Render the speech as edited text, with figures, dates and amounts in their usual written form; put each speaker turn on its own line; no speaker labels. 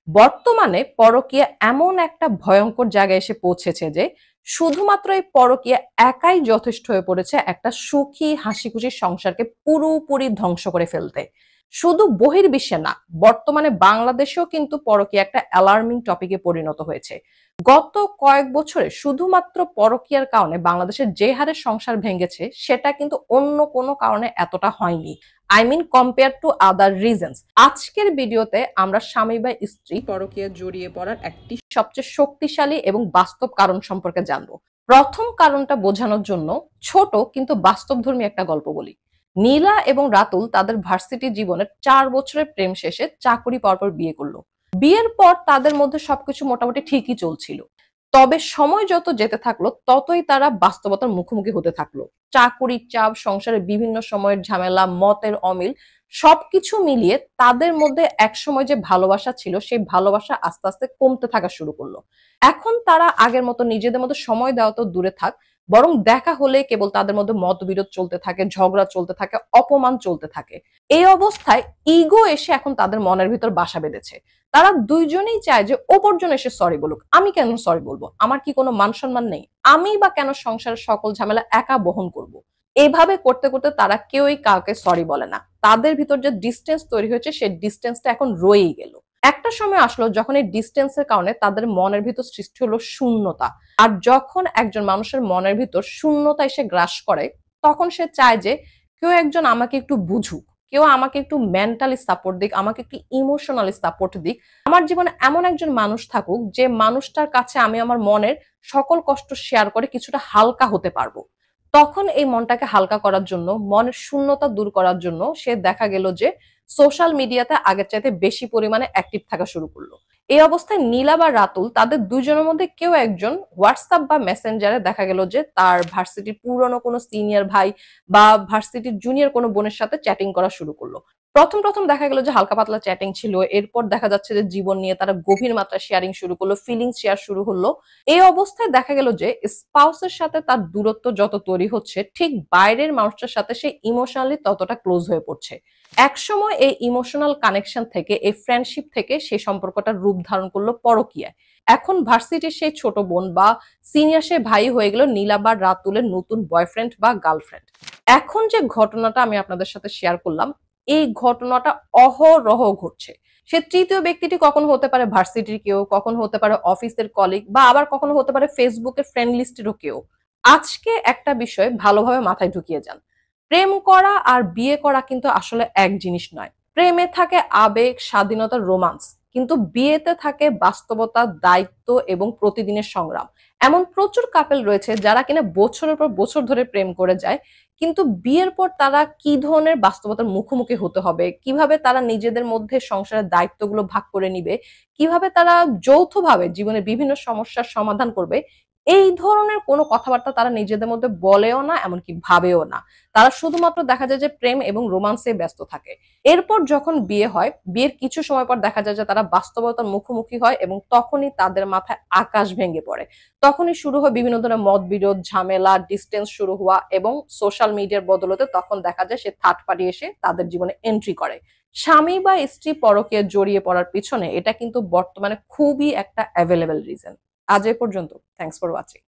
বর্তমানে পরকীয়া এমন একটা ভয়ঙ্কর জায়গায় এসে পৌঁছেছে যে শুধুমাত্র এই পরকীয়া একাই যথেষ্ট হয়ে পড়েছে একটা সুখী হাসিখুশি সংসারকে পুরোপুরি ধ্বংস করে ফেলতে। শুধু বহির্বিশ্বে না, বর্তমানে বাংলাদেশেও কিন্তু পরকীয়া একটা অ্যালার্মিং টপিকে পরিণত হয়েছে। গত কয়েক বছরে শুধুমাত্র পরকীয়ার কারণে বাংলাদেশের যে হারে সংসার ভেঙেছে সেটা কিন্তু অন্য কোনো কারণে এতটা হয়নি। I mean compare to other reasons. আজকের ভিডিওতে আমরা স্বামী বা স্ত্রী পরকীয়া জড়িয়ে পড়ার একটি সবচেয়ে শক্তিশালী এবং বাস্তব কারণ সম্পর্কে জানবো। প্রথম কারণটা বোঝানোর জন্য ছোট কিন্তু বাস্তবধর্মী একটা গল্প বলি। নীলা এবং রাতুল তাদের ভার্সিটি জীবনের 4 বছরের প্রেম শেষে চাকুরি পাওয়ার পর বিয়ে করলো। বিয়ের পর তাদের মধ্যে সবকিছু মোটামুটি ঠিকই চলছিল। তবে সময় যত যেতে থাকলো ততই তারা বাস্তবতার মুখোমুখি হতে থাকলো। চাকুরির চাপ, সংসারের বিভিন্ন সময়ের ঝামেলা, মতের অমিল সবকিছু মিলিয়ে তাদের মধ্যে একসময় যে ভালোবাসা ছিল সেই ভালোবাসা আস্তে আস্তে কমতে থাকা শুরু করলো। এখন তারা আগের মতো নিজেদের মধ্যে সময় দেওয়া তো দূরে থাক, বরং দেখা হলে কেবল তাদের মধ্যে মতবিরোধ চলতে থাকে, ঝগড়া চলতে থাকে, অপমান চলতে থাকে। এই অবস্থায় ইগো এসে এখন তাদের মনের ভিতর বাসা বেঁধেছে। তারা দুইজনেই চায় যে অপরজন এসে সরি বলুক। আমি কেন সরি বলবো? আমার কি কোনো মান সম্মান নেই? আমি বা কেন সংসারের সকল ঝামেলা একা বহন করব? এইভাবে করতে করতে তারা কেউই কাউকে সরি বলে না। তাদের ভিতর যে ডিস্টেন্স তৈরি হয়েছে সেই ডিস্টেন্সটা এখন রয়েই গেল। একটা সময় আসলো যখন এই ডিস্টেন্সের কারণে তাদের মনের ভিতর সৃষ্টি হলো শূন্যতা। আর যখন একজন মানুষের মনের ভিতর শূন্যতা এসে গ্রাস করে, তখন সে চায় যে কেউ একজন আমাকে একটু বুঝুক, কেউ আমাকে একটু মেন্টালি সাপোর্ট দিক, আমাকে একটু ইমোশনালি সাপোর্ট দিক। আমার জীবনে এমন একজন মানুষ থাকুক যে মানুষটার কাছে আমি আমার মনের সকল কষ্ট শেয়ার করে কিছুটা হালকা হতে পারবো। তখন এই মনটাকে হালকা করার জন্য, মনের শূন্যতা দূর করার জন্য সে দেখা গেল যে সোশ্যাল মিডিয়াতে আগের চাইতে বেশি পরিমাণে অ্যাক্টিভ থাকা শুরু করলো। এই অবস্থায় নীলা বা রাতুল তাদের দুজনের মধ্যে কেউ একজন হোয়াটসঅ্যাপ বা মেসেঞ্জারে দেখা গেল যে তার ভার্সিটির পুরনো কোনো সিনিয়র ভাই বা ভার্সিটির জুনিয়র কোনো বোনের সাথে চ্যাটিং করা শুরু করলো। প্রথম প্রথম দেখা গেল যে হালকা পাতলা চ্যাটিং ছিল, এরপর দেখা যাচ্ছে যে জীবন নিয়ে তারা গভীর মাত্রায় শেয়ারিং শুরু করলো, ফিলিংস শেয়ার শুরু হলো। এই অবস্থায় দেখা গেল যে স্পাউসের সাথে তার দূরত্ব যত তৈরি হচ্ছে, ঠিক বাইরের মানুষটার সাথে সে ইমোশনালি ততটা ক্লোজ হয়ে পড়ছে। একসময় এই ইমোশনাল কানেকশন থেকে, এই ফ্রেন্ডশিপ থেকে সেই সম্পর্কটা রূপ ধারণ করলো পরকীয়ায়। এখন ভার্সিটির সেই ছোট বোন বা সিনিয়র সে ভাই হয়ে গেল নীলা বা রাতুলের নতুন বয়ফ্রেন্ড বা গার্লফ্রেন্ড। এখন যে ঘটনাটা আমি আপনাদের সাথে শেয়ার করলাম, এই ঘটনাটা অহরহ ঘটছে। সে তৃতীয় ব্যক্তিটি কখনো হতে পারে ভার্সিটির কেউ, কখনো হতে পারে অফিসের কলিগ, বা আবার কখনো হতে পারে ফেসবুকের ফ্রেন্ড লিস্টেরও কেউ। আজকে একটা বিষয় ভালোভাবে মাথায় ঢুকিয়ে যান। প্রেম করা আর বিয়ে করা কিন্তু আসলে এক জিনিস নয়। প্রেমে থাকে আবেগ, স্বাধীনতা, রোমান্স, কিন্তু বিয়েতে থাকে বাস্তবতা, দায়িত্ব এবং প্রতিদিনের সংগ্রাম। এমন প্রচুর কাপল রয়েছে যারা কিনা বছরের পর বছর ধরে প্রেম করে যায়, কিন্তু বিয়ের পর তারা কি ধরনের বাস্তবতার মুখোমুখি হতে হবে, কিভাবে তারা নিজেদের মধ্যে সংসারের দায়িত্বগুলো ভাগ করে নিবে, কিভাবে তারা যৌথভাবে জীবনের বিভিন্ন সমস্যার সমাধান করবে, এই ধরনের কোনো কথাবার্তা তারা নিজেদের মধ্যে বলেও না, এমনকি ভাবেও না। তারা শুধুমাত্র দেখা যায় যে প্রেম এবং রোমান্সে ব্যস্ত থাকে। এরপর যখন বিয়ে হয়, বিয়ের কিছু সময় পর দেখা যায় যে তারা বাস্তবতার মুখোমুখি হয় এবং তখনই তাদের মাথায় আকাশ ভেঙে পড়ে। তখনই শুরু হয় বিভিন্ন ধরনের মতবিরোধ, ঝামেলা, ডিস্টেন্স শুরু হওয়া, এবং সোশ্যাল মিডিয়ার বদলতে তখন দেখা যায় সে থার্ড পার্টি এসে তাদের জীবনে এন্ট্রি করে। স্বামী বা স্ত্রী পরকীয়া জড়িয়ে পড়ার পিছনে এটা কিন্তু বর্তমানে খুবই একটা অ্যাভেলেবল রিজন। আজ এ পর্যন্ত। Thanks for watching.